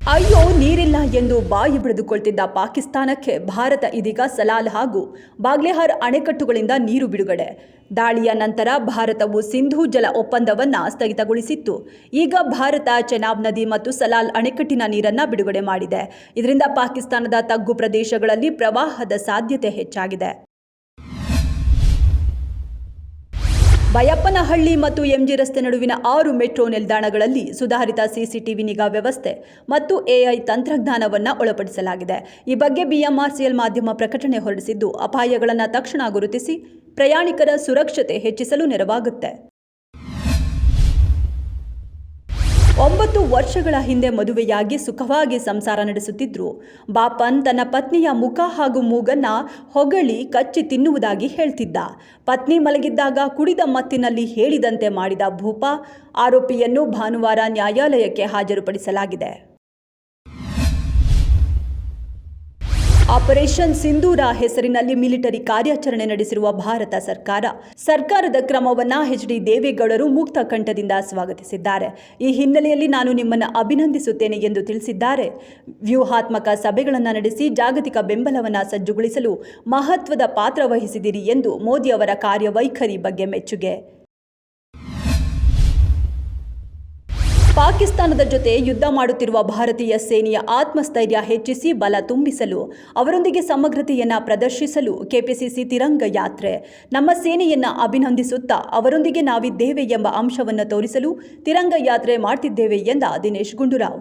ಅಯ್ಯೋ ನೀರಿಲ್ಲ ಎಂದು ಬಾಯಿ ಬಿಡಿದುಕೊಳ್ತಿದ್ದ ಪಾಕಿಸ್ತಾನಕ್ಕೆ ಭಾರತ ಇದೀಗ ಸಲಾಲ್ ಹಾಗೂ ಬಾಗ್ಲೆಹಾರ್ ಅಣೆಕಟ್ಟುಗಳಿಂದ ನೀರು ಬಿಡುಗಡೆ. ದಾಳಿಯ ನಂತರ ಭಾರತವು ಸಿಂಧೂ ಜಲ ಒಪ್ಪಂದವನ್ನು ಸ್ಥಗಿತಗೊಳಿಸಿತ್ತು. ಈಗ ಭಾರತ ಚೆನಾಬ್ ನದಿ ಮತ್ತು ಸಲಾಲ್ ಅಣೆಕಟ್ಟಿನ ನೀರನ್ನು ಬಿಡುಗಡೆ ಮಾಡಿದೆ. ಇದರಿಂದ ಪಾಕಿಸ್ತಾನದ ತಗ್ಗು ಪ್ರದೇಶಗಳಲ್ಲಿ ಪ್ರವಾಹದ ಸಾಧ್ಯತೆ ಹೆಚ್ಚಾಗಿದೆ. ಬೈಯಪ್ಪನಹಳ್ಳಿ ಮತ್ತು ಎಂಜಿ ರಸ್ತೆ ನಡುವಿನ 6 ಮೆಟ್ರೋ ನಿಲ್ದಾಣಗಳಲ್ಲಿ ಸುಧಾರಿತ ಸಿಸಿಟಿವಿ ನಿಗಾ ವ್ಯವಸ್ಥೆ ಮತ್ತು ಎಐ ತಂತ್ರಜ್ಞಾನವನ್ನು ಒಳಪಡಿಸಲಾಗಿದೆ. ಈ ಬಗ್ಗೆ ಬಿಎಂಆರ್ಸಿಎಲ್ ಮಾಧ್ಯಮ ಪ್ರಕಟಣೆ ಹೊರಡಿಸಿದ್ದು, ಅಪಾಯಗಳನ್ನು ತಕ್ಷಣ ಗುರುತಿಸಿ ಪ್ರಯಾಣಿಕರ ಸುರಕ್ಷತೆ ಹೆಚ್ಚಿಸಲು ನೆರವಾಗುತ್ತೆ. 9 ವರ್ಷಗಳ ಹಿಂದೆ ಮದುವೆಯಾಗಿ ಸುಖವಾಗಿ ಸಂಸಾರ ನಡೆಸುತ್ತಿದ್ರು. ಬಾಪನ್ ತನ್ನ ಪತ್ನಿಯ ಮುಖ ಹಾಗೂ ಮೂಗನ್ನ ಹೊಗಳಿ ಕಚ್ಚಿ ತಿನ್ನುವುದಾಗಿ ಹೇಳ್ತಿದ್ದ. ಪತ್ನಿ ಮಲಗಿದ್ದಾಗ ಕುಡಿದ ಮತ್ತಿನಲ್ಲಿ ಹೇಳಿದಂತೆ ಮಾಡಿದ ಭೂಪ ಆರೋಪಿಯನ್ನು ಭಾನುವಾರ ನ್ಯಾಯಾಲಯಕ್ಕೆ ಹಾಜರುಪಡಿಸಲಾಗಿದೆ. ಆಪರೇಷನ್ ಸಿಂಧೂರ ಹೆಸರಿನಲ್ಲಿ ಮಿಲಿಟರಿ ಕಾರ್ಯಾಚರಣೆ ನಡೆಸಿರುವ ಭಾರತ ಸರ್ಕಾರದ ಕ್ರಮವನ್ನು ಎಚ್.ಡಿ. ದೇವೇಗೌಡರು ಮುಕ್ತ ಕಂಠದಿಂದ ಸ್ವಾಗತಿಸಿದ್ದಾರೆ. ಈ ಹಿನ್ನೆಲೆಯಲ್ಲಿ ನಾನು ನಿಮ್ಮನ್ನು ಅಭಿನಂದಿಸುತ್ತೇನೆ ಎಂದು ತಿಳಿಸಿದ್ದಾರೆ. ವ್ಯೂಹಾತ್ಮಕ ಸಭೆಗಳನ್ನು ನಡೆಸಿ ಜಾಗತಿಕ ಬೆಂಬಲವನ್ನು ಸಜ್ಜುಗೊಳಿಸಲು ಮಹತ್ವದ ಪಾತ್ರ ವಹಿಸಿದಿರಿ ಎಂದು ಮೋದಿ ಅವರ ಕಾರ್ಯವೈಖರಿ ಬಗ್ಗೆ ಮೆಚ್ಚುಗೆ. ಪಾಕಿಸ್ತಾನದ ಜೊತೆ ಯುದ್ಧ ಮಾಡುತ್ತಿರುವ ಭಾರತೀಯ ಸೇನೆಯ ಆತ್ಮಸ್ಥೈರ್ಯ ಹೆಚ್ಚಿಸಿ ಬಲ ತುಂಬಿಸಲು ಅವರೊಂದಿಗೆ ಸಮಗ್ರತೆಯನ್ನು ಪ್ರದರ್ಶಿಸಲು ಕೆಪಿಸಿಸಿ ತಿರಂಗ ಯಾತ್ರೆ. ನಮ್ಮ ಸೇನೆಯನ್ನು ಅಭಿನಂದಿಸುತ್ತಾ ಅವರೊಂದಿಗೆ ನಾವಿದ್ದೇವೆ ಎಂಬ ಅಂಶವನ್ನು ತೋರಿಸಲು ತಿರಂಗ ಯಾತ್ರೆ ಮಾಡ್ತಿದ್ದೇವೆ ಎಂದ ದಿನೇಶ್ ಗುಂಡೂರಾವ್.